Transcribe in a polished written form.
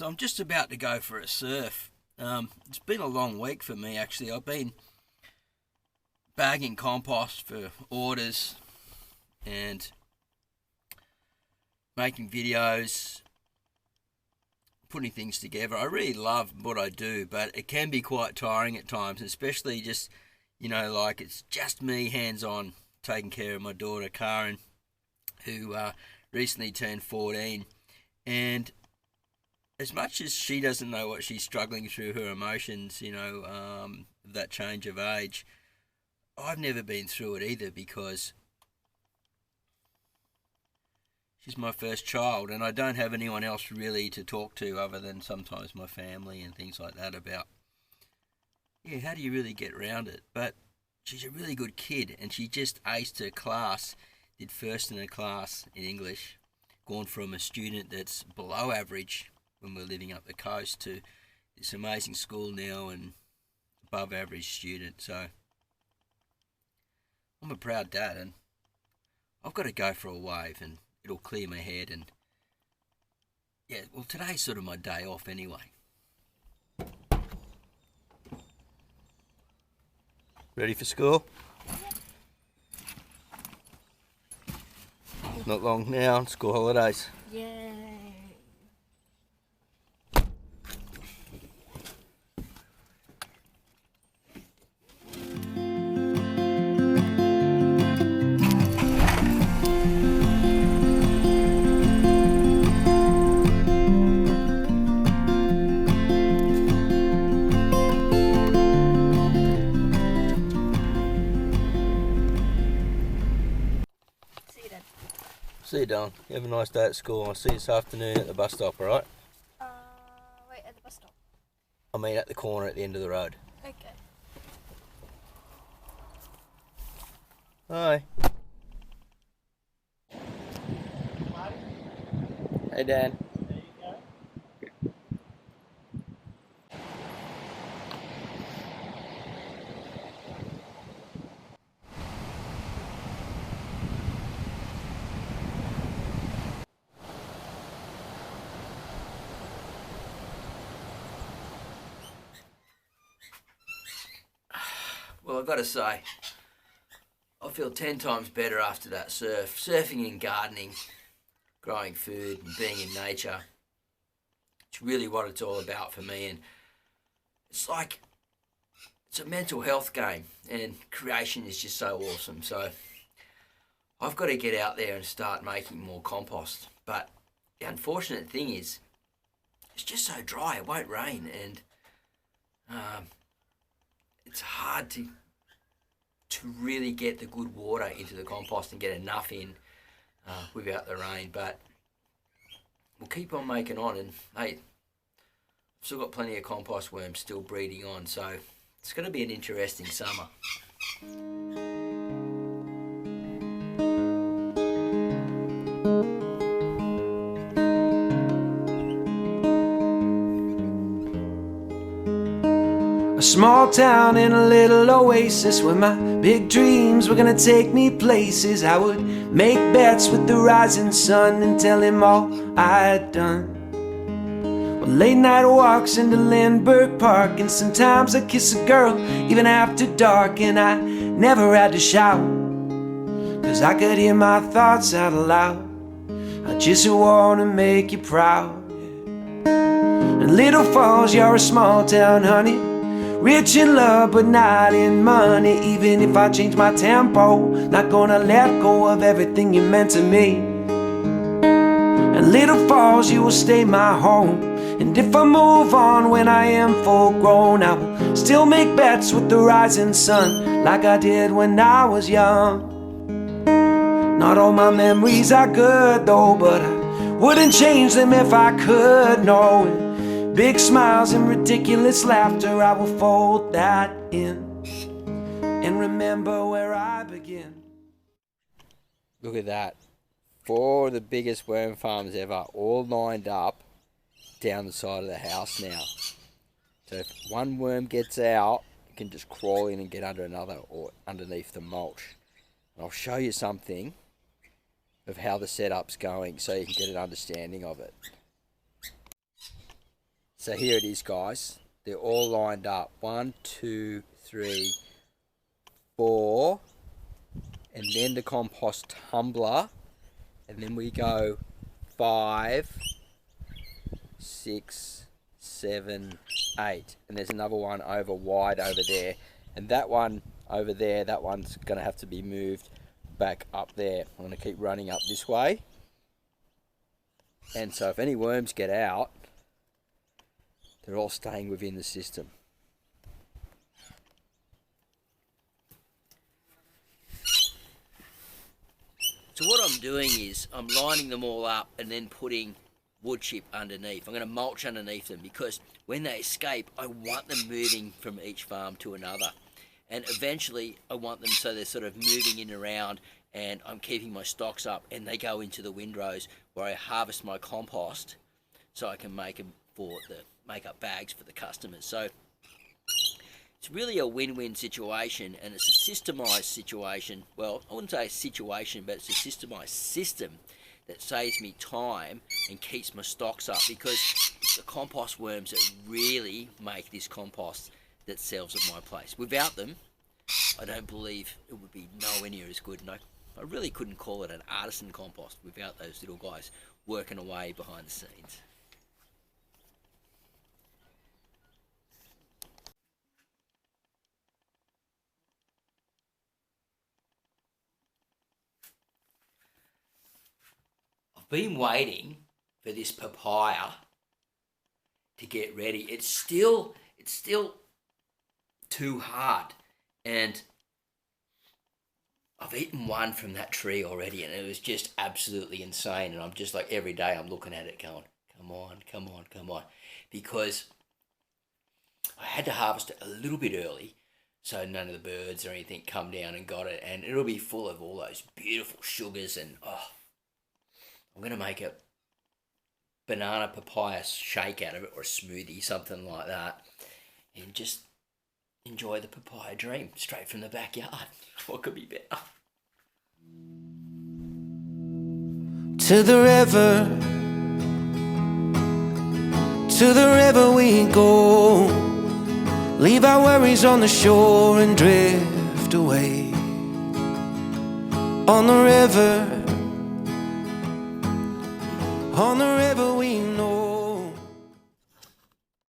So I'm just about to go for a surf. It's been a long week for me actually. I've been bagging compost for orders and making videos, putting things together. I really love what I do, but it can be quite tiring at times, especially just, like it's just me hands-on taking care of my daughter Karen, who recently turned 14. And as much as she doesn't know what she's struggling through, her emotions, that change of age, I've never been through it either because she's my first child and I don't have anyone else really to talk to other than sometimes my family and things like that about, how do you really get around it? But she's a really good kid and she just aced her class, did first in her class in English, gone from a student that's below average when we're living up the coast to this amazing school now and above average student. So I'm a proud dad and I've got to go for a wave and it'll clear my head. And today's sort of my day off anyway. Ready for school? Not long now, school holidays. Yay. See you, Dylan. You have a nice day at school. I'll see you this afternoon at the bus stop, alright? Wait, at the bus stop? I mean at the corner at the end of the road. Okay. Hi. Hey, Dan. There you go. Well, I've got to say, I feel 10 times better after that surf. Surfing and gardening, growing food and being in nature. It's really what it's all about for me. And it's a mental health game and creation is just so awesome. So I've got to get out there and start making more compost. But the unfortunate thing is, it's just so dry, it won't rain. And it's hard to really get the good water into the compost and get enough in without the rain. But we'll keep on making on, and hey, I've still got plenty of compost worms still breeding on, so it's going to be an interesting summer. A small town in a little oasis where my big dreams were gonna take me places. I would make bets with the rising sun and tell him all I had done. Well, late night walks into Lindbergh Park, and sometimes I'd kiss a girl even after dark. And I never had to shout, 'cause I could hear my thoughts out loud. I just wanna make you proud. And Little Falls, you're a small town, honey, rich in love but not in money. Even if I change my tempo, not gonna let go of everything you meant to me. And Little Falls, you will stay my home. And if I move on when I am full grown, I will still make bets with the rising sun, like I did when I was young. Not all my memories are good though, but I wouldn't change them if I could, no. Big smiles and ridiculous laughter, I will fold that in and remember where I begin. Look at that. 4 of the biggest worm farms ever, all lined up down the side of the house now. So if one worm gets out, it can just crawl in and get under another or underneath the mulch. And I'll show you something of how the setup's going so you can get an understanding of it. So here it is, guys. They're all lined up. 1, 2, 3, 4. And then the compost tumbler. And then we go 5, 6, 7, 8. And there's another one over wide over there. And that one over there, that one's going to have to be moved back up there. I'm going to keep running up this way. And so if any worms get out, they're all staying within the system. So what I'm doing is I'm lining them all up and then putting wood chip underneath. I'm going to mulch underneath them because when they escape, I want them moving from each farm to another. And eventually I want them so they're sort of moving in and around, and I'm keeping my stocks up, and they go into the windrows where I harvest my compost so I can make them for the make-up bags for the customers. So it's really a win-win situation, and it's a systemised situation. Well, I wouldn't say situation, but it's a systemised system that saves me time and keeps my stocks up, because it's the compost worms that really make this compost that sells at my place. Without them, I don't believe it would be nowhere near as good. And I really couldn't call it an artisan compost without those little guys working away behind the scenes. I've been waiting for this papaya to get ready. It's still too hard, and I've eaten one from that tree already, and it was just absolutely insane. And I'm just like, every day I'm looking at it going, come on, come on, come on, because I had to harvest it a little bit early so none of the birds or anything come down and got it, and it'll be full of all those beautiful sugars. And I'm going to make a banana papaya shake out of it, or a smoothie, something like that, and just enjoy the papaya dream straight from the backyard. What could be better? To the river we go. Leave our worries on the shore and drift away. On the river we know.